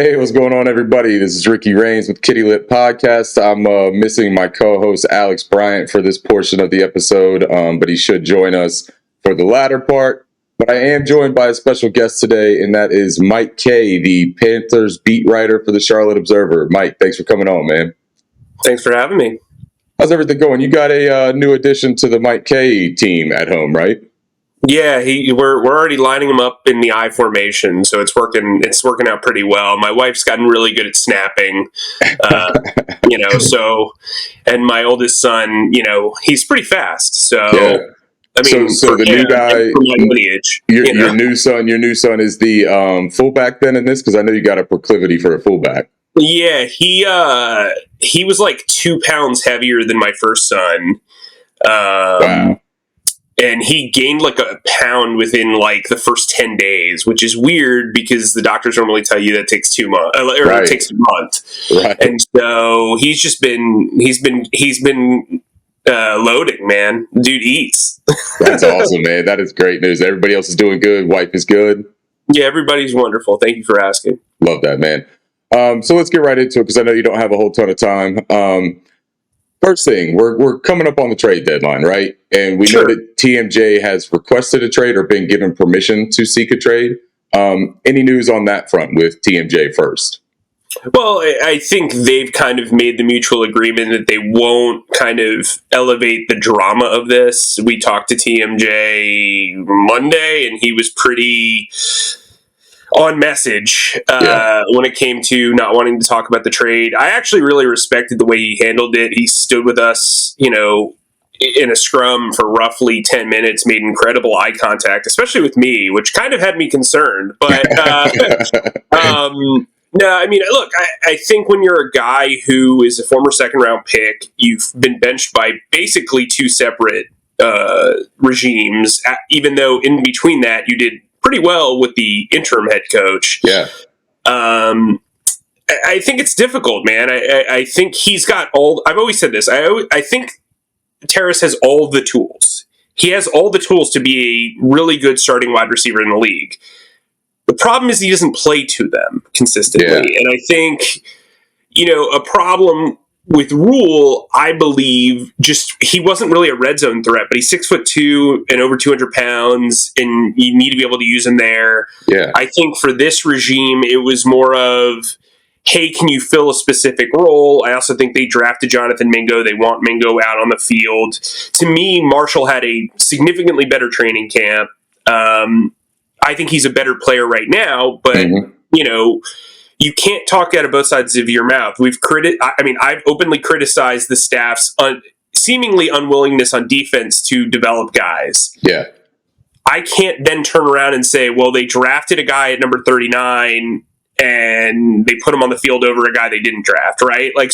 Hey, what's going on, everybody? This is Ricky Rains with Kitty Lip Podcast. I'm missing my co-host Alex Bryant for this portion of the episode, but he should join us for the latter part. But I am joined by a special guest today, and that is Mike Kaye, the Panthers beat writer for the Charlotte Observer. Mike, thanks for coming on, man. Thanks for having me. How's everything going? You got a new addition to the Mike Kaye team at home, right? Yeah, we're already lining him up in the I formation, so it's working out pretty well. My wife's gotten really good at snapping, So, and my oldest son, he's pretty fast. So, yeah. I mean, so the new guy, my lineage, your new son is the fullback then in this, because I know you got a proclivity for a fullback. Yeah, he was like 2 pounds heavier than my first son. Wow. And he gained like a pound within like the first 10 days, which is weird because the doctors normally tell you that takes 2 months, or right. It takes a month. Right. And so he's been loading, man. Dude eats. That's awesome, man. That is great news. Everybody else is doing good. Wife is good. Yeah, everybody's wonderful. Thank you for asking. Love that, man. So let's get right into it because I know you don't have a whole ton of time. First thing, we're coming up on the trade deadline, right? And we know that TMJ has requested a trade or been given permission to seek a trade. Any news on that front with TMJ first? Well, I think they've kind of made the mutual agreement that they won't kind of elevate the drama of this. We talked to TMJ Monday, and he was pretty on message when it came to not wanting to talk about the trade. I actually really respected the way he handled it. He stood with us, in a scrum for roughly 10 minutes, made incredible eye contact, especially with me, which kind of had me concerned. But no, I mean, look, I think when you're a guy who is a former second-round pick, you've been benched by basically 2 separate regimes, even though in between that you did pretty well with the interim head coach. Yeah. I think it's difficult, man. I think he's got all... I've always said this. I think Terrace has all the tools. He has all the tools to be a really good starting wide receiver in the league. The problem is he doesn't play to them consistently. Yeah. And I think, a problem with Rule, I believe, he wasn't really a red zone threat, but he's 6'2" and over 200 pounds, and you need to be able to use him there. Yeah. I think for this regime, it was more of, hey, can you fill a specific role? I also think they drafted Jonathan Mingo. They want Mingo out on the field. To me, Marshall had a significantly better training camp. I think he's a better player right now, but, you can't talk out of both sides of your mouth. I've openly criticized the staff's seemingly unwillingness on defense to develop guys. Yeah. I can't then turn around and say, well, they drafted a guy at number 39 and they put him on the field over a guy they didn't draft, right? Right.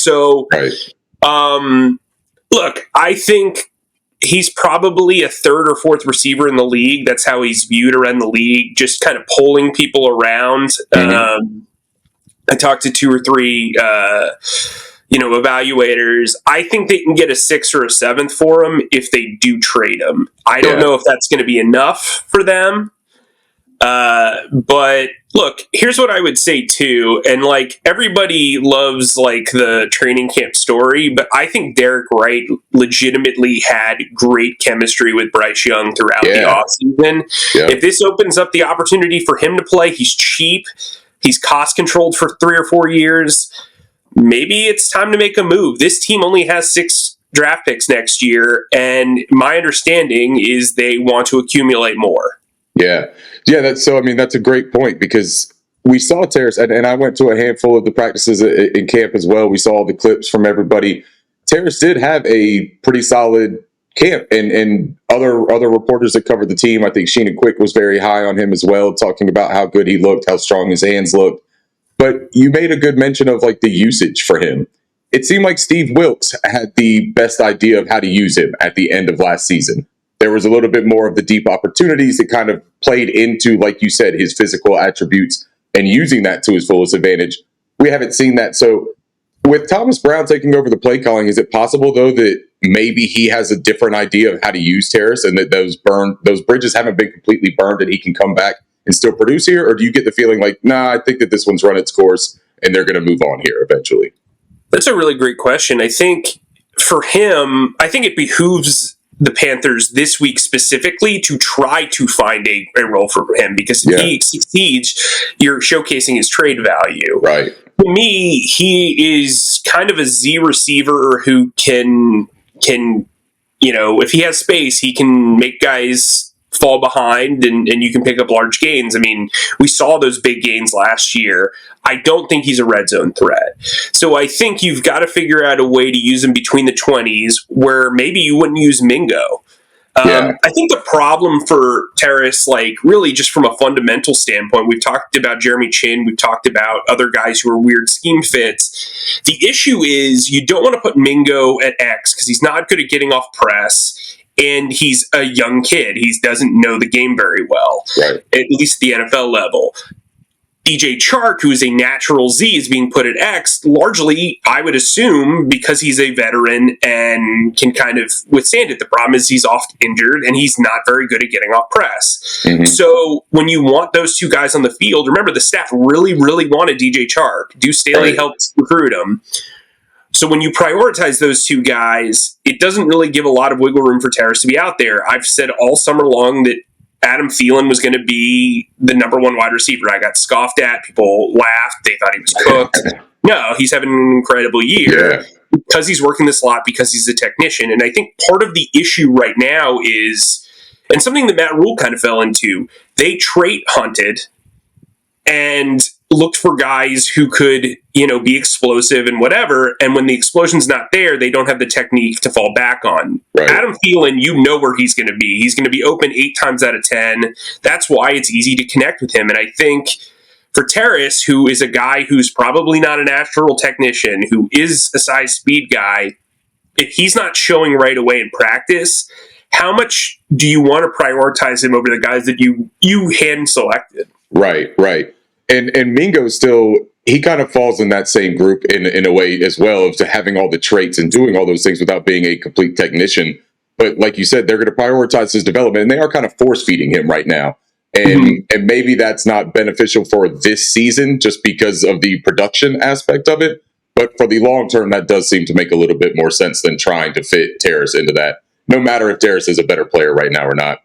Look, I think he's probably a 3rd or 4th receiver in the league. That's how he's viewed around the league, just kind of pulling people around. Mm-hmm. I talked to 2 or 3, evaluators. I think they can get a 6th or a 7th for him if they do trade him. I don't know if that's going to be enough for them. But look, here's what I would say too. And everybody loves the training camp story, but I think Derek Wright legitimately had great chemistry with Bryce Young throughout the offseason. Yeah. If this opens up the opportunity for him to play, he's cheap. He's cost controlled for 3 or 4 years. Maybe it's time to make a move. This team only has 6 draft picks next year, and my understanding is they want to accumulate more. Yeah. That's a great point because we saw Terrace, and I went to a handful of the practices in camp as well. We saw all the clips from everybody. Terrace did have a pretty solid camp, and other reporters that covered the team, I think Sheena Quick was very high on him as well, talking about how good he looked, how strong his hands looked. But you made a good mention of the usage for him. It seemed like Steve Wilkes had the best idea of how to use him at the end of last season. There was a little bit more of the deep opportunities that kind of played into, like you said, his physical attributes and using that to his fullest advantage. We haven't seen that. So with Thomas Brown taking over the play calling, is it possible, though, that maybe he has a different idea of how to use Terrace and that those bridges haven't been completely burned and he can come back and still produce here? Or do you get the feeling like, nah, I think that this one's run its course and they're going to move on here eventually? That's a really great question. I think for him, I think it behooves the Panthers this week specifically to try to find a role for him, because if he succeeds, you're showcasing his trade value. Right. To me, he is kind of a Z receiver who can if he has space, he can make guys fall behind and you can pick up large gains. I mean, we saw those big gains last year. I don't think he's a red zone threat. So I think you've got to figure out a way to use him between the 20s where maybe you wouldn't use Mingo. I think the problem for Terrace, really just from a fundamental standpoint, we've talked about Jeremy Chin, we've talked about other guys who are weird scheme fits. The issue is you don't want to put Mingo at X because he's not good at getting off press, and he's a young kid. He doesn't know the game very well, right, at least at the NFL level. DJ Chark, who is a natural Z, is being put at X, largely, I would assume, because he's a veteran and can kind of withstand it. The problem is he's often injured, and he's not very good at getting off press. Mm-hmm. So when you want those two guys on the field, remember, the staff really, really wanted DJ Chark. Deuce Staley helped recruit him. So when you prioritize those two guys, it doesn't really give a lot of wiggle room for Terrace to be out there. I've said all summer long that Adam Thielen was going to be the number one wide receiver. I got scoffed at. People laughed. They thought he was cooked. No, he's having an incredible year because he's working the slot, because he's a technician. And I think part of the issue right now is, and something that Matt Rule kind of fell into, they trait hunted and looked for guys who could, be explosive and whatever. And when the explosion's not there, they don't have the technique to fall back on. Right. Adam Thielen, where he's going to be. He's going to be open 8 times out of 10. That's why it's easy to connect with him. And I think for Terrace, who is a guy who's probably not a natural technician, who is a size speed guy, if he's not showing right away in practice, how much do you want to prioritize him over the guys that you hand selected? Right. And Mingo still, he kind of falls in that same group in a way as well, of to having all the traits and doing all those things without being a complete technician. But like you said, they're going to prioritize his development, and they are kind of force feeding him right now. And maybe that's not beneficial for this season just because of the production aspect of it. But for the long term, that does seem to make a little bit more sense than trying to fit Terrace into that, no matter if Terrace is a better player right now or not.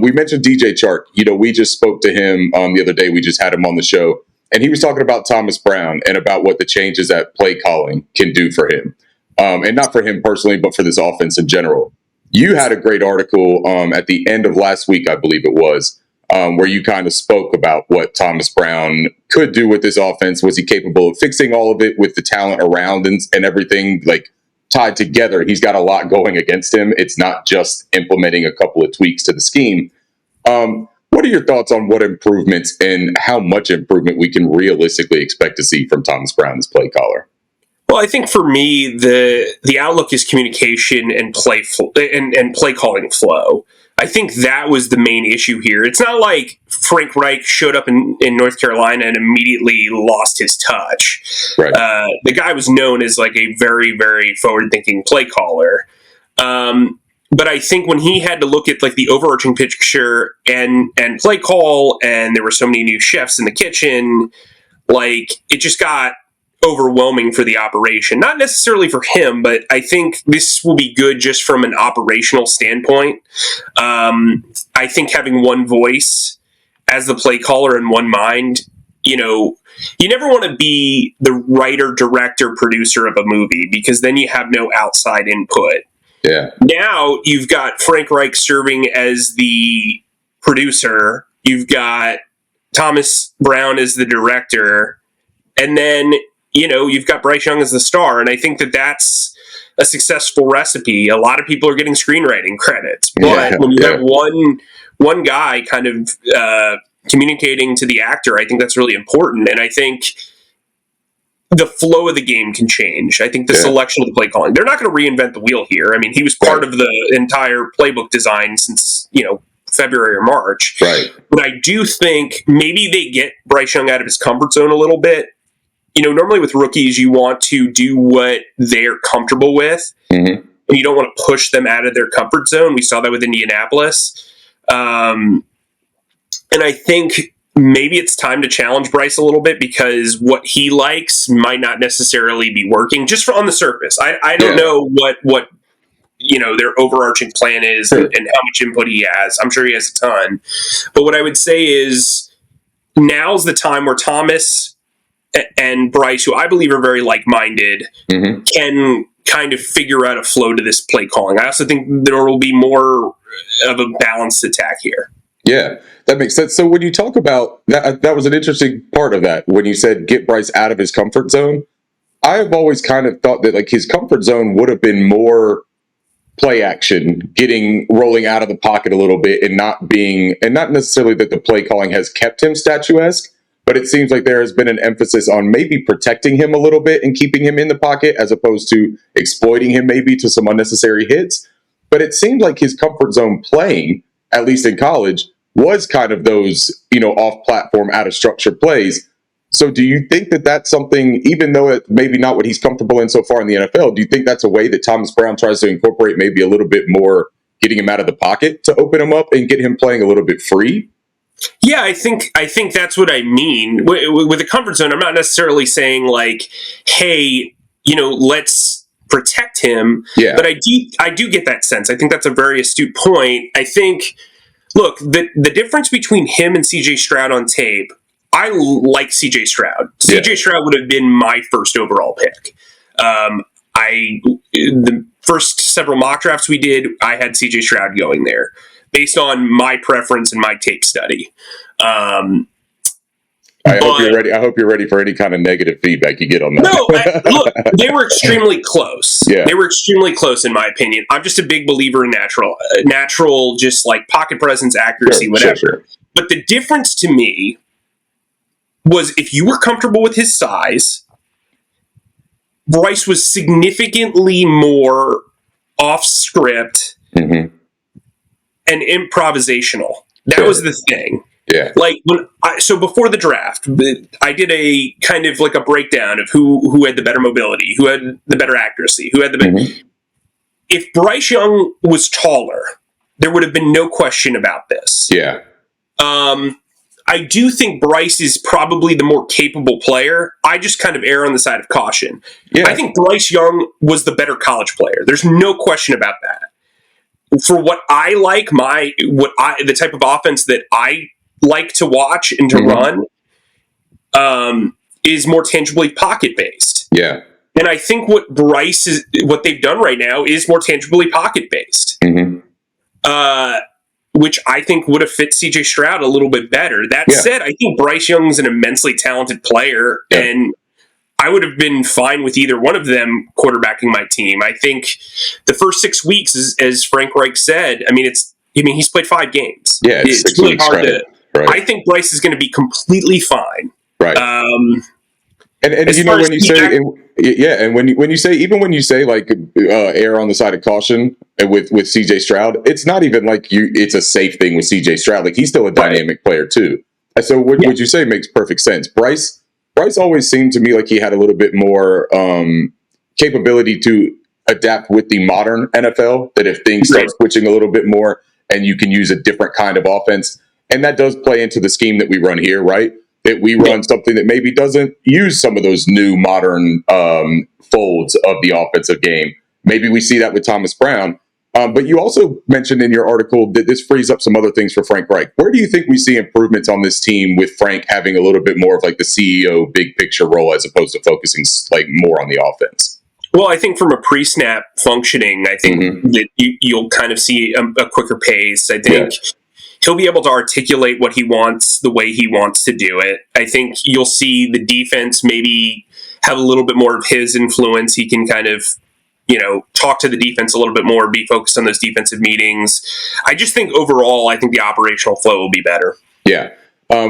We mentioned DJ Chark. We just spoke to him the other day. We just had him on the show, and he was talking about Thomas Brown and about what the changes at play calling can do for him. And not for him personally, but for this offense in general. You had a great article at the end of last week, I believe it was, where you kind of spoke about what Thomas Brown could do with this offense. Was he capable of fixing all of it with the talent around and everything tied together? He's got a lot going against him. It's not just implementing a couple of tweaks to the scheme. What are your thoughts on what improvements and how much improvement we can realistically expect to see from Thomas Brown as play caller? Well, I think for me, the outlook is communication and play calling flow. I think that was the main issue here. It's not like Frank Reich showed up in North Carolina and immediately lost his touch. Right. The guy was known as a very, very forward-thinking play caller. But I think when he had to look at the overarching picture and play call, and there were so many new chefs in the kitchen, it just got overwhelming for the operation. Not necessarily for him, but I think this will be good just from an operational standpoint. I think having one voice as the play caller and one mind, you never want to be the writer, director, producer of a movie, because then you have no outside input. Yeah. Now you've got Frank Reich serving as the producer. You've got Thomas Brown as the director. And then, you've got Bryce Young as the star. And I think that that's a successful recipe. A lot of people are getting screenwriting credits. But when you have one guy kind of communicating to the actor, I think that's really important. And I think the flow of the game can change. I think the selection of the play calling. They're not going to reinvent the wheel here. I mean, he was part of the entire playbook design since, February or March. Right. But I do think maybe they get Bryce Young out of his comfort zone a little bit. Normally with rookies, you want to do what they're comfortable with. Mm-hmm. And you don't want to push them out of their comfort zone. We saw that with Indianapolis. And I think maybe it's time to challenge Bryce a little bit, because what he likes might not necessarily be working just on the surface. I don't know what their overarching plan is, and how much input he has. I'm sure he has a ton. But what I would say is now's the time where Thomas and Bryce, who I believe are very like-minded, can kind of figure out a flow to this play calling. I also think there will be more of a balanced attack here. Yeah, that makes sense. So when you talk about that was an interesting part of that when you said get Bryce out of his comfort zone. I have always kind of thought that like his comfort zone would have been more play action, rolling out of the pocket a little bit, and not necessarily that the play calling has kept him statuesque, but it seems like there has been an emphasis on maybe protecting him a little bit and keeping him in the pocket as opposed to exploiting him maybe to some unnecessary hits. But it seemed like his comfort zone playing, at least in college, was kind of those, off-platform, out-of-structure plays. So do you think that that's something, even though it's maybe not what he's comfortable in so far in the NFL, do you think that's a way that Thomas Brown tries to incorporate maybe a little bit more getting him out of the pocket to open him up and get him playing a little bit free? Yeah, I think that's what I mean. With the comfort zone, I'm not necessarily saying like, hey, let's protect him. Yeah. But I do get that sense. I think that's a very astute point. I think, look, the difference between him and CJ Stroud on tape, I like CJ Stroud. CJ Stroud would have been my first overall pick. The first several mock drafts we did, I had CJ Stroud going there based on my preference and my tape study. I hope you're ready for any kind of negative feedback you get on that. No, look, they were extremely close. Yeah. They were extremely close, in my opinion. I'm just a big believer in natural, just like pocket presence, accuracy, whatever. Sure. But the difference to me was if you were comfortable with his size, Bryce was significantly more off script and improvisational. That was the thing. Yeah. Like so before the draft, I did a kind of like a breakdown of who had the better mobility, who had the better accuracy, who had the better. If Bryce Young was taller, there would have been no question about this. Yeah. I do think Bryce is probably the more capable player. I just kind of err on the side of caution. Yeah. I think Bryce Young was the better college player. There's no question about that. For what I like, the type of offense that I like to watch and to run, is more tangibly pocket based. Yeah. And I think what they've done right now is more tangibly pocket based. Which I think would have fit CJ Stroud a little bit better. That said, I think Bryce Young is an immensely talented player, and I would have been fine with either one of them quarterbacking my team. I think the first 6 weeks, as Frank Reich said, he's played 5 games. Yeah, it's really hard to. Right. I think Bryce is going to be completely fine. Right. And when you say when you say like err on the side of caution with CJ Stroud, it's not even like it's a safe thing with CJ Stroud. Like he's still a dynamic player too. And so what you say makes perfect sense. Bryce always seemed to me like he had a little bit more capability to adapt with the modern NFL. That if things start switching a little bit more, and you can use a different kind of offense, and that does play into the scheme that we run here, right? That we run something that maybe doesn't use some of those new modern folds of the offensive game. Maybe we see that with Thomas Brown. But you also mentioned in your article that this frees up some other things for Frank Reich. Where do you think we see improvements on this team with Frank having a little bit more of like the CEO big picture role as opposed to focusing like more on the offense? Well, I think from a pre-snap functioning, I think that you'll kind of see a quicker pace. I think he'll be able to articulate what he wants the way he wants to do it. I think you'll see the defense maybe have a little bit more of his influence. He can kind of, talk to the defense a little bit more, be focused on those defensive meetings. I just think overall, I think the operational flow will be better. Yeah.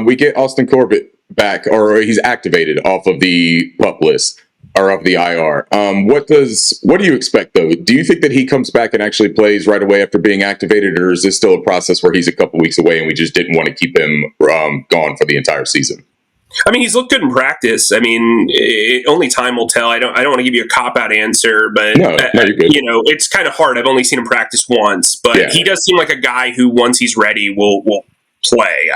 We get Austin Corbett back, or he's activated off of the PUP list or of the IR. What do you expect though? Do you think that he comes back and actually plays right away after being activated, or is this still a process where he's a couple weeks away and we just didn't want to keep him gone for the entire season? He's looked good in practice. Only time will tell. I don't want to give you a cop-out answer, but no, you're good. It's kind of hard. I've only seen him practice once, but he does seem like a guy who, once he's ready, will play.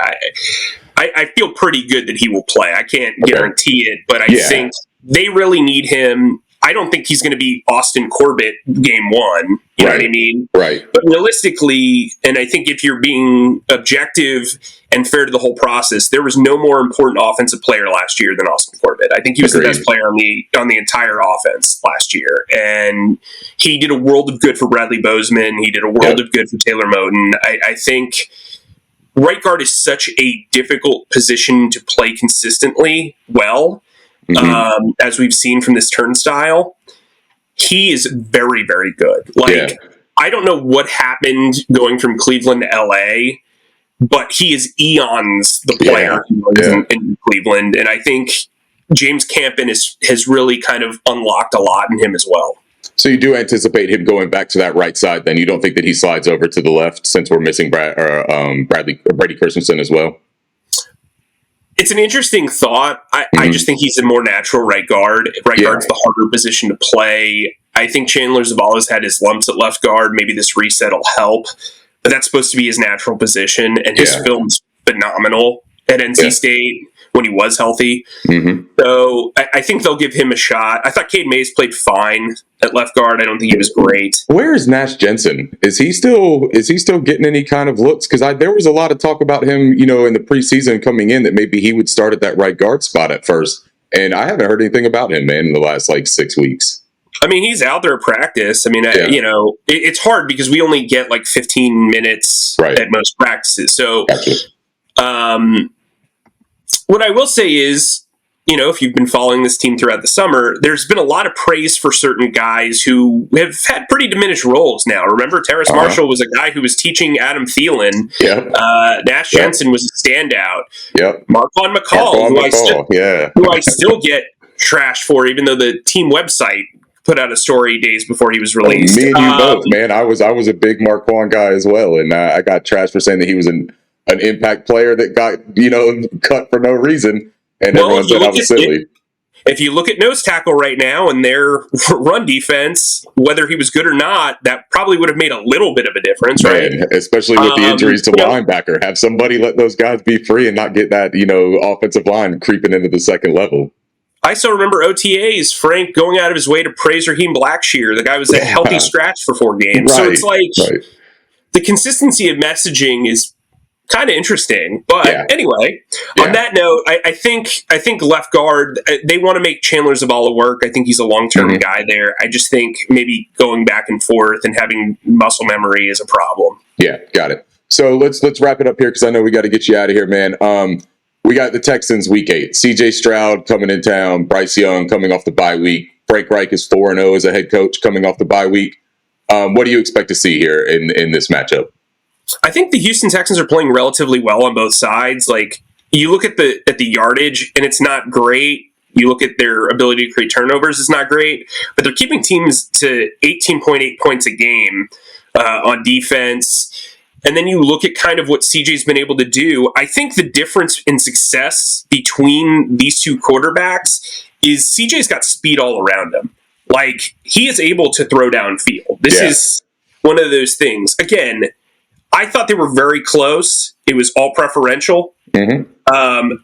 I feel pretty good that he will play. I can't guarantee it, but I think they really need him. I don't think he's going to be Austin Corbett game one. You know what I mean? Right. But realistically, and I think if you're being objective and fair to the whole process, there was no more important offensive player last year than Austin Corbett. I think he was the best player on the entire offense last year. And he did a world of good for Bradley Bozeman. He did a world of good for Taylor Moton. I think right guard is such a difficult position to play consistently well. As we've seen from this turnstile, he is very, very good. I don't know what happened going from Cleveland to LA, but he is eons the player he was in Cleveland. And I think James Campen has really kind of unlocked a lot in him as well. So you do anticipate him going back to that right side, then? You don't think that he slides over to the left since we're missing Brady Christensen as well? It's an interesting thought. I just think he's a more natural right guard. Right guard's the harder position to play. I think Chandler Zavala's had his lumps at left guard. Maybe this reset will help. But that's supposed to be his natural position. And his film's phenomenal at NC State when he was healthy. So I think they'll give him a shot. I thought Cade Mays played fine at left guard. I don't think he was great. Where is Nash Jensen? Is he still getting any kind of looks? Because there was a lot of talk about him, in the preseason coming in, that maybe he would start at that right guard spot at first. And I haven't heard anything about him, man, in the last 6 weeks. I mean, he's out there at practice. I mean, it's hard because we only get 15 minutes at most practices. So, what I will say is, if you've been following this team throughout the summer, there's been a lot of praise for certain guys who have had pretty diminished roles now. Remember, Terrace Marshall was a guy who was teaching Adam Thielen. Nash Jensen was a standout. Marquand McCall, who I still get trashed for, even though the team website put out a story days before he was released. Me and you both, man. I was a big Marquand guy as well, and I got trashed for saying that he was an impact player that got cut for no reason. And everyone said I was silly. If you look at nose tackle right now and their run defense, whether he was good or not, that probably would have made a little bit of a difference, right? Especially with the injuries to linebacker. Have somebody let those guys be free and not get that, offensive line creeping into the second level. I still remember OTAs, Frank going out of his way to praise Raheem Blackshear. The guy was a healthy scratch for 4 games. So it's the consistency of messaging is kind of interesting. But anyway, on that note, I think left guard, they want to make Chandler Zavala work. I think he's a long-term guy there. I just think maybe going back and forth and having muscle memory is a problem. Yeah, got it. So let's wrap it up here because I know we got to get you out of here, man. We got the Texans week 8. CJ Stroud coming in town. Bryce Young coming off the bye week. Frank Reich is 4-0 as a head coach coming off the bye week. What do you expect to see here in this matchup? I think the Houston Texans are playing relatively well on both sides. You look at the yardage, and it's not great. You look at their ability to create turnovers, it's not great. But they're keeping teams to 18.8 points a game on defense. And then you look at kind of what CJ's been able to do. I think the difference in success between these two quarterbacks is CJ's got speed all around him. He is able to throw downfield. This is one of those things. Again, I thought they were very close. It was all preferential.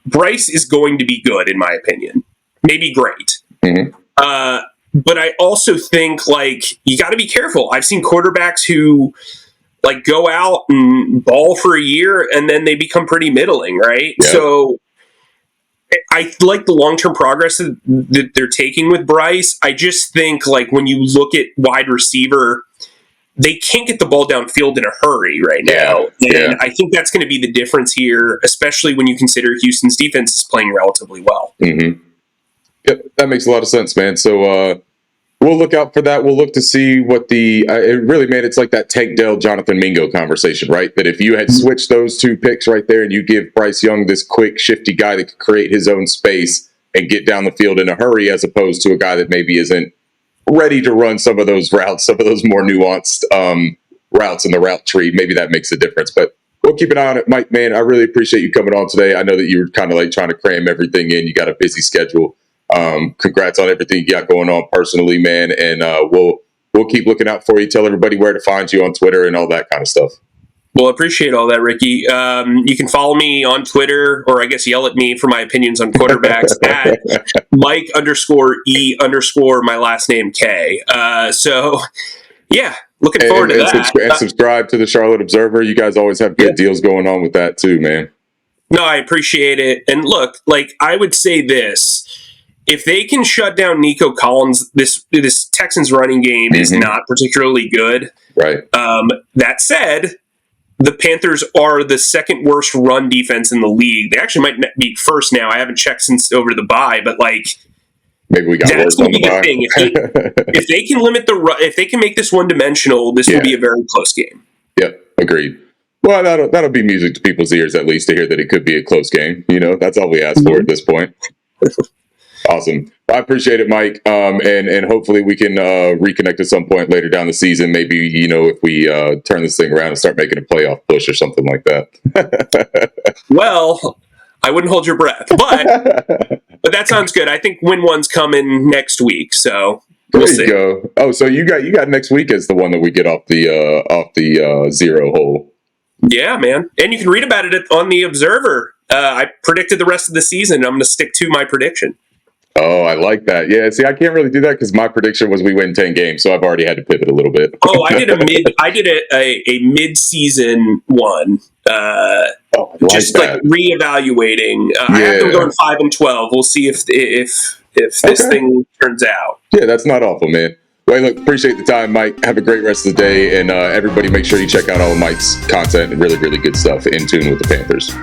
Bryce is going to be good, in my opinion. Maybe great. But I also think, you got to be careful. I've seen quarterbacks who go out and ball for a year and then they become pretty middling, right? So I like the long-term progress that they're taking with Bryce. I just think when you look at wide receiver, they can't get the ball downfield in a hurry right now. And I think that's going to be the difference here, especially when you consider Houston's defense is playing relatively well. Yep, that makes a lot of sense, man. So we'll look out for that. We'll look to see what it really, man, it's like that Tank Dell, Jonathan Mingo conversation, right? That if you had switched those two picks right there and you give Bryce Young this quick, shifty guy that could create his own space and get down the field in a hurry, as opposed to a guy that maybe isn't ready to run some of those routes, some of those more nuanced routes in the route tree, maybe that makes a difference. But we'll keep an eye on it. Mike, man, I really appreciate you coming on today. I know that you were kind of trying to cram everything in. You got a busy schedule. Congrats on everything you got going on personally, man. And we'll keep looking out for you. Tell everybody where to find you on Twitter and all that kind of stuff. Well, appreciate all that, Ricky. You can follow me on Twitter, or I guess yell at me for my opinions on quarterbacks at Mike_E_ my last name Kaye. So, yeah, looking forward to that. And subscribe to the Charlotte Observer. You guys always have good deals going on with that too, man. No, I appreciate it. And look, like I would say this. If they can shut down Nico Collins, this Texans running game is not particularly good. Right. That said, the Panthers are the second worst run defense in the league. They actually might be first now. I haven't checked since over the bye, but like maybe we got that's worse on going to be the thing. If they can limit the run, if they can make this one dimensional, this will be a very close game. Yep, agreed. Well, that'll be music to people's ears at least to hear that it could be a close game. You know, that's all we ask for at this point. Awesome. I appreciate it, Mike. And hopefully we can reconnect at some point later down the season. Maybe, you know, if we turn this thing around and start making a playoff push or something like that. Well, I wouldn't hold your breath, but that sounds good. I think win one's coming next week, so we'll see. There you go. Oh, so you got next week as the one that we get off the zero hole. Yeah, man. And you can read about it on the Observer. I predicted the rest of the season. I'm going to stick to my prediction. Oh, I like that. Yeah, see, I can't really do that because my prediction was we win 10 games, so I've already had to pivot a little bit. Oh, I did a mid-season one. Just like reevaluating. I have them going 5-12. We'll see if this thing turns out. Yeah, that's not awful, man. Well, look, appreciate the time, Mike. Have a great rest of the day, and everybody make sure you check out all of Mike's content and really, really good stuff in tune with the Panthers.